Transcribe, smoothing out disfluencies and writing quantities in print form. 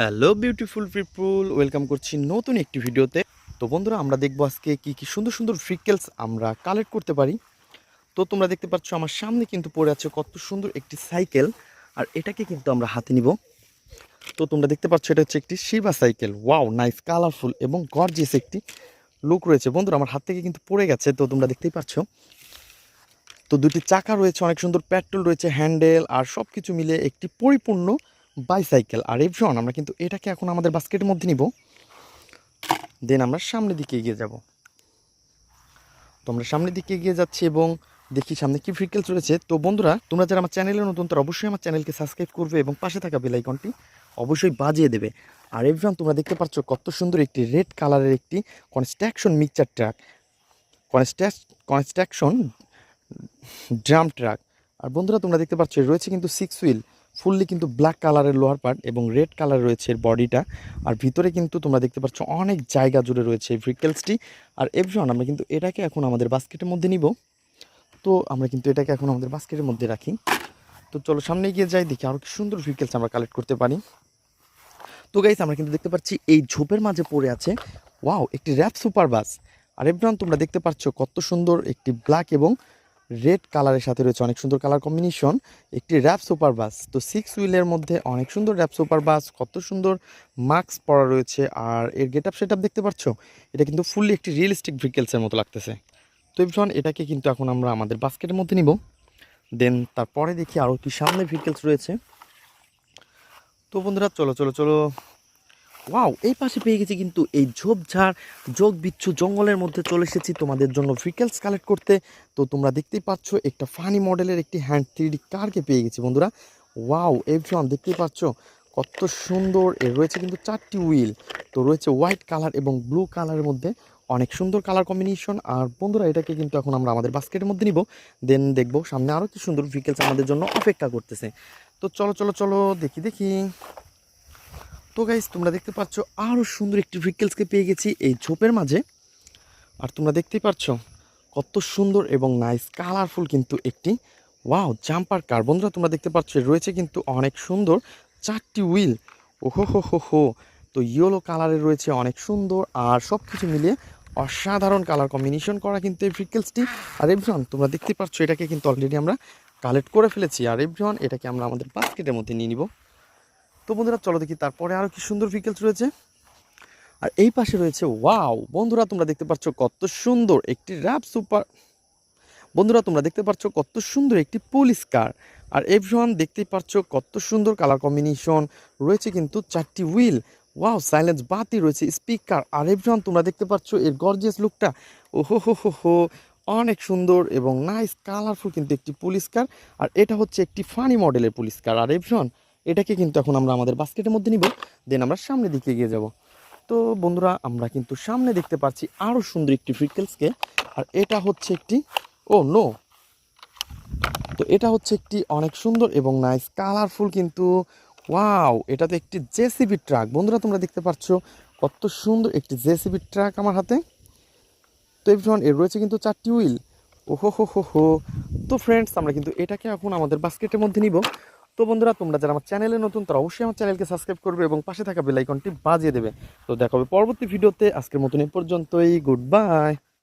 Hello beautiful people, welcome করছি নতুন একটি ভিডিওতে। তো বন্ধুরা, আমরা দেখবো আজকে কি সুন্দর সুন্দর ফ্রিকেলস আমরা কালেক্ট করতে পারি। তো তোমরা দেখতে পাচ্ছ আমার সামনে কিন্তু পড়ে আছে কত সুন্দর একটি সাইকেল, আর এটাকে কিন্তু আমরা হাতে নিব। তো তোমরা দেখতে পাচ্ছ এটা হচ্ছে একটি Shiva cycle. Wow, nice, colourful এবং গর্জিয়াস একটি লুক রয়েছে। বন্ধুরা, আমার হাত থেকে কিন্তু পড়ে গেছে, তো তোমরা দেখতেই পাচ্ছ। তো দুটি চাকা রয়েছে, অনেক সুন্দর পেট্রোল রয়েছে, হ্যান্ডেল আর সব কিছু মিলে একটি পরিপূর্ণ বাইসাইকেল। আর এভরিওয়ান, আমরা কিন্তু এটাকে এখন আমাদের বাস্কেটের মধ্যে নিব, দেন আমরা সামনের দিকে এগিয়ে যাব। তো আমরা সামনের দিকে এগিয়ে যাচ্ছি এবং দেখি সামনে কি ভেহিকলস রয়েছে। তো বন্ধুরা, তোমরা যারা আমার চ্যানেলে নতুন, তারা অবশ্যই আমার চ্যানেলকে সাবস্ক্রাইব করবে এবং পাশে থাকা বেল আইকনটি অবশ্যই বাজিয়ে দেবে। আর এভরিওয়ান, তোমরা দেখতে পাচ্ছ কত সুন্দর একটি রেড কালারের একটি construction mixture truck, construction drum truck. আর বন্ধুরা, তোমরা দেখতে পাচ্ছ রয়েছে কিন্তু 6 হুইল, ফুললি কিন্তু ব্ল্যাক কালারের লোহার পার্ট এবং রেড কালার রয়েছে এর বডিটা। আর ভিতরে কিন্তু তোমরা দেখতে পাচ্ছ অনেক জায়গা জুড়ে রয়েছে এই ভেহিকলসটি। আর এভরিওয়ান, আমরা কিন্তু এটাকে এখন আমাদের বাস্কেটের মধ্যে নিব। তো আমরা কিন্তু এটাকে এখন আমাদের বাস্কেটের মধ্যে রাখি। তো চলো সামনে গিয়ে যাই, দেখি আরও কি সুন্দর ভেহিকলস আমরা কালেক্ট করতে পারি। তো গাইস, আমরা কিন্তু দেখতে পাচ্ছি এই ঝোপের মাঝে পড়ে আছে ওয়াও একটি র্যাপ সুপার বাস। আর এভরিওয়ান, তোমরা দেখতে পাচ্ছ কত সুন্দর একটি ব্ল্যাক এবং রেড কালারের সাথে রয়েছে অনেক সুন্দর কালার কম্বিনেশন, একটি র্যাপ সুপার বাস। তো 6 হুইলের মধ্যে অনেক সুন্দর র্যাপ সুপার বাস, কত সুন্দর মাস্ক পরা রয়েছে। আর এর গেট আপ সেট আপ দেখতে পাচ্ছ, এটা কিন্তু ফুললি একটি রিয়েলিস্টিক ভেহিকলসের মতো লাগতেছে। তো এভরিওয়ান, এটাকে কিন্তু এখন আমরা আমাদের বাস্কেটের মধ্যে নিব, দেন তারপরে দেখি আরও কি সামনে ভেহিকলস রয়েছে। তো বন্ধুরা, চলো চলো চলো, ওয়াও, এই পাশে পেয়ে গেছি কিন্তু এই ঝোপঝাড় যোগ বিচ্ছু জঙ্গলের মধ্যে চলে এসেছি তোমাদের জন্য ভেহিকলস কালেক্ট করতে। তো তোমরা দেখতেই পাচ্ছ একটা ফানি মডেলের একটি হ্যান্ড 3D কারকে পেয়ে গেছি বন্ধুরা। ওয়াও এভরিওয়ান, দেখতেই পাচ্ছ কত সুন্দর। এর রয়েছে কিন্তু 4টি হুইল, তো রয়েছে হোয়াইট কালার এবং ব্লু কালারের মধ্যে অনেক সুন্দর কালার কম্বিনেশন। আর বন্ধুরা, এটাকে কিন্তু এখন আমরা আমাদের বাস্কেটের মধ্যে নিব, দেন দেখবো সামনে আরও কি সুন্দর ভেহিকলস আমাদের জন্য অপেক্ষা করতেছে। তো চলো চলো চলো, দেখি দেখি। তো গাইস, তোমরা দেখতে পাচ্ছ আরও সুন্দর একটি ভেহিকলসকে পেয়ে গেছি এই ঝোপের মাঝে। আর তোমরা দেখতেই পাচ্ছ কত সুন্দর এবং নাইস কালারফুল কিন্তু একটি ওয়াও জাম্পার কার। বন্ধুরা, তোমরা দেখতে পাচ্ছ রয়েছে কিন্তু অনেক সুন্দর 4টি হুইল। ওহো হো হো হো, তো ইয়েলো কালারের রয়েছে অনেক সুন্দর, আর সব কিছু মিলিয়ে অসাধারণ কালার কম্বিনেশন করা কিন্তু এই ভেহিকলসটি। আর এভরিওয়ান, তোমরা দেখতে পাচ্ছ এটাকে কিন্তু অলরেডি আমরা কালেক্ট করে ফেলেছি। আর এভরিওয়ান, এটাকে আমরা আমাদের বাস্কেটের মধ্যে নিয়ে নিব। তো বন্ধুরা, চলো দেখি তারপরে আরও কি সুন্দর ভেহিকলস রয়েছে। আর এই পাশে রয়েছে ওয়াও বন্ধুরা, তোমরা দেখতে পাচ্ছ কত সুন্দর একটি র্যাপ সুপার। বন্ধুরা, তোমরা দেখতে পাচ্ছ কত সুন্দর একটি পুলিশ কার। আর এভরিওয়ান, দেখতেই পাচ্ছ কত সুন্দর কালার কম্বিনেশন রয়েছে কিন্তু 4টি হুইল। ওয়াও, সাইলেন্স বাতি রয়েছে, স্পিকার। আর এভরিওয়ান, তোমরা দেখতে পাচ্ছ এর গর্জিয়াস লুকটা। ওহো হো হো হো, অনেক সুন্দর এবং নাইস কালারফুল কিন্তু একটি পুলিশ কার। আর এটা হচ্ছে একটি ফানি মডেলের পুলিশ কার। আর এভরিওয়ান, এটাকে কিন্তু এখন আমরা আমাদের বাস্কেটের মধ্যে নিব, দেন আমরা সামনের দিকে এগিয়ে যাব। তো বন্ধুরা, আমরা কিন্তু সামনে দেখতে পাচ্ছি আরও সুন্দর একটি ভেহিকলসকে। আর এটা হচ্ছে একটি ও নো, তো এটা হচ্ছে একটি অনেক সুন্দর এবং নাইস কালারফুল কিন্তু ওয়াও, এটা তো একটি জেসিবি ট্রাক। বন্ধুরা, তোমরা দেখতে পাচ্ছ কত সুন্দর একটি জেসিবি ট্রাক আমার হাতে। তো এভরিওয়ান, এর রয়েছে কিন্তু 4টি হুইল। ওহো হো হো হো, তো ফ্রেন্ডস, আমরা কিন্তু এটাকে এখন আমাদের বাস্কেটের মধ্যে নিব। তো বন্ধুরা, তোমরা যারা আমার চ্যানেলে নতুন, তারা অবশ্যই আমার চ্যানেলকে সাবস্ক্রাইব করবে এবং পাশে থাকা বেল আইকনটি বাজিয়ে দেবে। তো দেখা হবে পরবর্তী ভিডিওতে। আজকের মতন এই পর্যন্তই, গুড বাই।